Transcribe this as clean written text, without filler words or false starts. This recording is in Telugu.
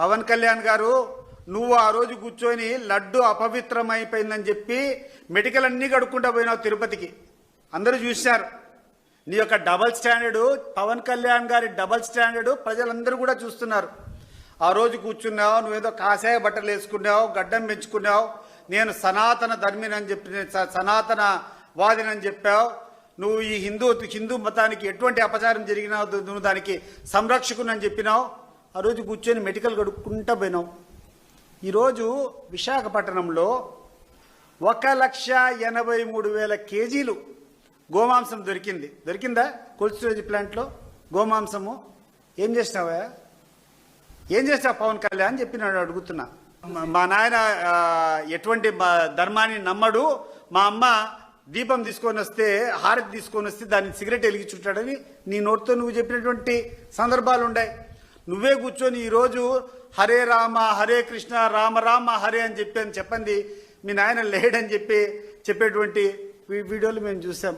పవన్ కళ్యాణ్ గారు నువ్వు ఆ రోజు కూర్చొని లడ్డు అపవిత్రమైపోయిందని చెప్పి మెడికల్ అన్నీ కడుక్కుంటా పోయినావు తిరుపతికి. అందరూ చూశారు నీ యొక్క డబల్ స్టాండర్డు, పవన్ కళ్యాణ్ గారి డబల్ స్టాండర్డు ప్రజలందరూ కూడా చూస్తున్నారు. ఆ రోజు కూర్చున్నావు, నువ్వేదో కాషాయ బట్టలు వేసుకున్నావు, గడ్డం పెంచుకున్నావు, నేను సనాతన ధర్మినని చెప్పి సనాతన వాదినని చెప్పావు. నువ్వు ఈ హిందూ మతానికి ఎటువంటి అపచారం జరిగినా నువ్వు దానికి సంరక్షకునని చెప్పినావు. ఆ రోజు కూర్చొని మెడికల్ కడుక్కుంటా పోయినావు. ఈరోజు విశాఖపట్నంలో 1,83,000 కేజీలు గోమాంసం దొరికిందా కోల్డ్ స్టోరేజ్ ప్లాంట్లో గోమాంసము? ఏం చేసినావా? ఏం చేసినావు పవన్ కళ్యాణ్ చెప్పి నేను అడుగుతున్నా. మా నాయన ఎటువంటి ధర్మాన్ని నమ్మడు, మా అమ్మ దీపం తీసుకొని వస్తే, హారతి తీసుకొని వస్తే దాన్ని సిగరెట్ వెలిగించుంటాడని నీ నోటితో నువ్వు చెప్పినటువంటి సందర్భాలు ఉన్నాయి. నువ్వే కూర్చొని ఈరోజు హరే రామ హరే కృష్ణ రామ రామ హరే అని చెప్పింది మీ నాయన లేడని చెప్పేటువంటి వీడియోలు మేము చూసాం.